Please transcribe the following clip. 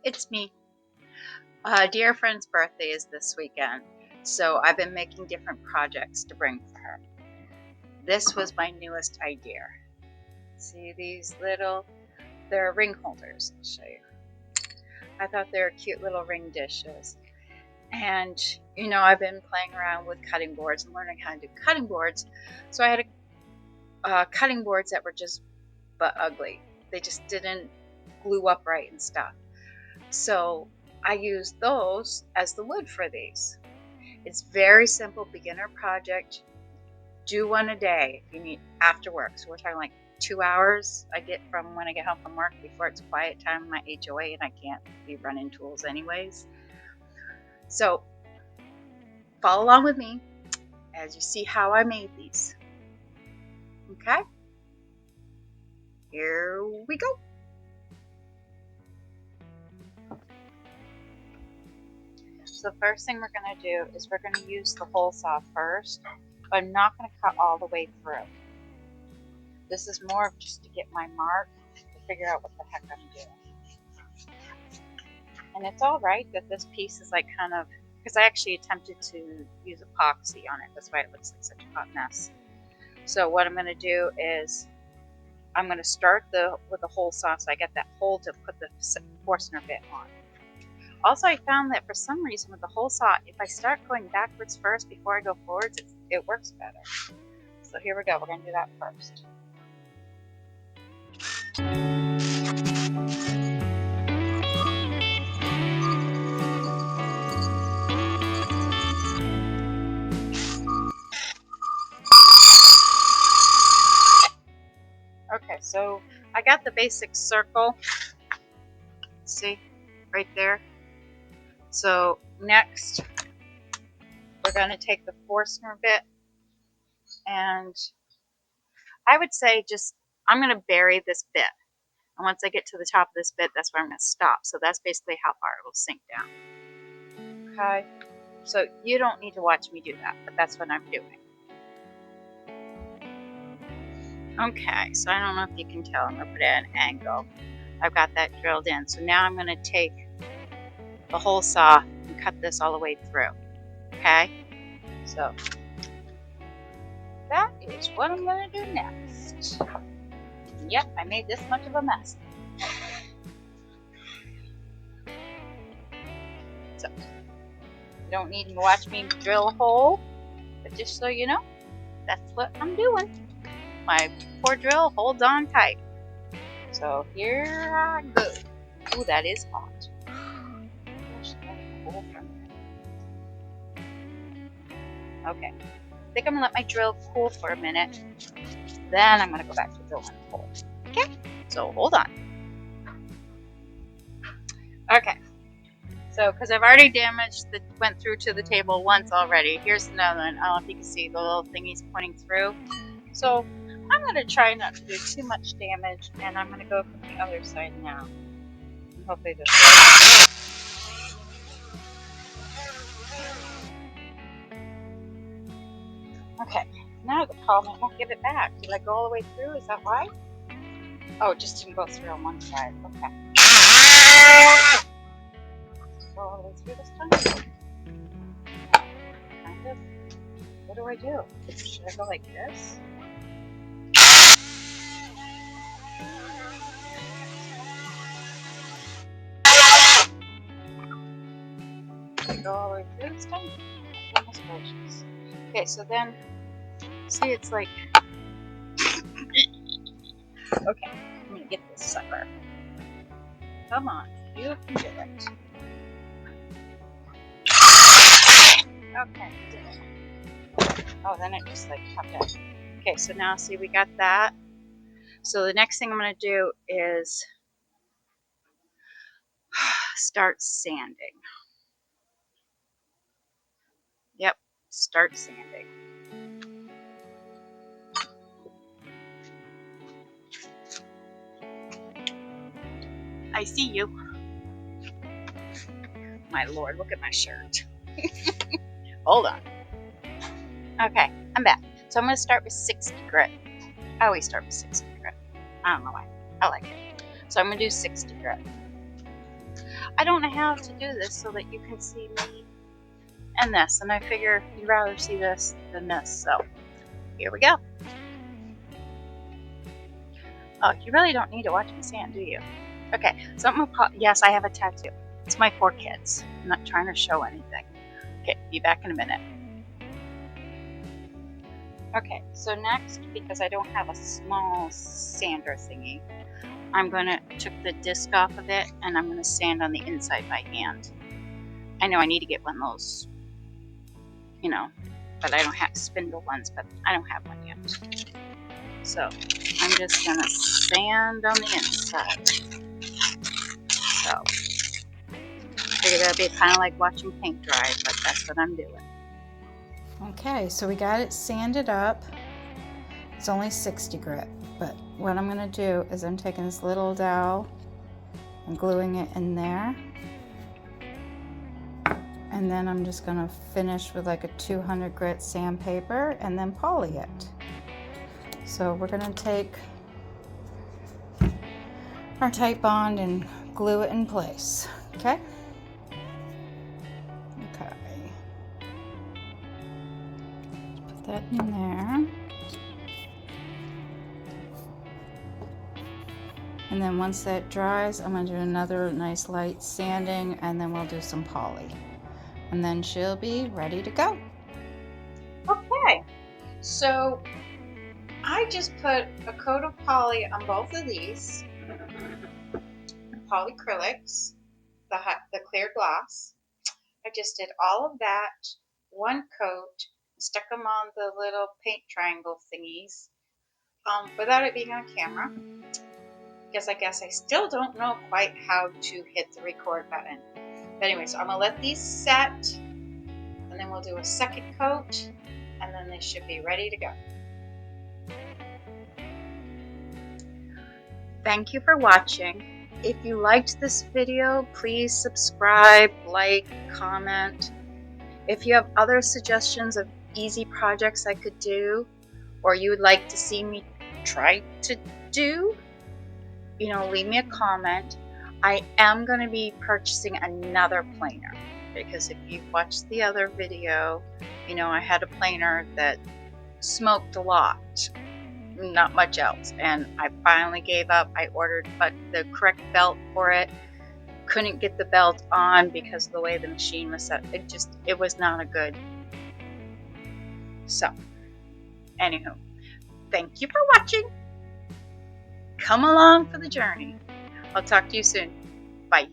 It's me. A dear friend's birthday is this weekend, so I've been making different projects to bring for her. This was my newest idea. See these they're ring holders. I'll show you. I thought they were cute little ring dishes. And, I've been playing around with cutting boards and learning how to do cutting boards. So I had cutting boards that were just but ugly. They just didn't glue up right and stuff. So I used those as the wood for these. It's very simple beginner project. Do one a day if you need after work. So we're talking like 2 hours I get from when I get home from work before it's quiet time in my HOA and I can't be running tools anyways. So follow along with me as you see how I made these. Okay? Here we go. So the first thing we're going to do is we're going to use the hole saw first, but I'm not going to cut all the way through. This is more of just to get my mark to figure out what the heck I'm doing. And it's alright that this piece is like kind of, because I actually attempted to use epoxy on it. That's why it looks like such a hot mess. So what I'm going to do is I'm going to start with the hole saw so I get that hole to put the Forstner bit on. Also, I found that for some reason with the hole saw, if I start going backwards first before I go forwards, it works better. So here we go. We're going to do that first. Okay, so I got the basic circle. See, right there. So next, we're going to take the Forstner bit, and I would say I'm going to bury this bit. And once I get to the top of this bit, that's where I'm going to stop. So that's basically how far it will sink down. Okay, so you don't need to watch me do that, but that's what I'm doing. Okay, so I don't know if you can tell, I'm going to put it at an angle. I've got that drilled in. So now I'm going to take the hole saw and cut this all the way through. Okay, so that is what I'm going to do next. Yep, I made this much of a mess. So, you don't need to watch me drill a hole, but just so you know, that's what I'm doing. My poor drill holds on tight. So here I go. Ooh, that is hot. Okay, I think I'm gonna let my drill cool for a minute. Then I'm gonna go back to drilling the hole. Okay, so hold on. Okay, so because I've already went through to the table once already. Here's another one. I don't know if you can see the little thingies pointing through. So I'm going to try not to do too much damage, and I'm going to go from the other side now. Hopefully this works. Okay, now the problem, it won't give it back. Did I go all the way through? Is that why? Oh, it just didn't go through on one side. Okay. Go all the way through this time? Kind of. What do I do? Should I go like this? Go all the way through this time? Goodness gracious. Okay, so then, see, it's like, okay, I'm gonna get this sucker. Come on, you can do it. Okay, did it. Oh, then it just like popped out. Okay, so now see, we got that. So the next thing I'm gonna do is start sanding. Yep, start sanding. I see you. My lord, look at my shirt. Hold on. Okay, I'm back. So I'm going to start with 60 grit. I always start with 60 grit. I don't know why. I like it. So I'm going to do 60 grit. I don't know how to do this so that you can see me and this, and I figure you'd rather see this than this, so here we go. Oh, you really don't need to watch me sand, do you? Okay, so I'm gonna yes, I have a tattoo. It's my 4 kids. I'm not trying to show anything. Okay, be back in a minute. Okay, so next, because I don't have a small sander thingy, I'm gonna took the disc off of it and I'm gonna sand on the inside by hand. I know I need to get one of those, you know, but I don't have spindle ones, but I don't have one yet. So I'm just gonna sand on the inside. So I figured that'd be kind of like watching paint dry, but that's what I'm doing. Okay, so we got it sanded up. It's only 60 grit, but what I'm gonna do is I'm taking this little dowel and gluing it in there. And then I'm just gonna finish with like a 200 grit sandpaper and then poly it. So we're gonna take our Titebond and glue it in place, okay? Okay. Put that in there. And then once that dries, I'm gonna do another nice light sanding and then we'll do some poly. And then she'll be ready to go. Okay, so I just put a coat of poly on both of these polyacrylics, the clear gloss. I just did all of that, one coat, stuck them on the little paint triangle thingies without it being on camera, because I guess I still don't know quite how to hit the record button. But anyway, so I'm gonna let these set, and then we'll do a second coat, and then they should be ready to go. Thank you for watching. If you liked this video, please subscribe, like, comment. If you have other suggestions of easy projects I could do, or you would like to see me try to do, leave me a comment. I am going to be purchasing another planer, because if you've watched the other video, I had a planer that smoked a lot, not much else, and I finally gave up. I ordered the correct belt for it, couldn't get the belt on because of the way the machine was set. It was not a good. So anywho, thank you for watching. Come along for the journey. I'll talk to you soon. Bye.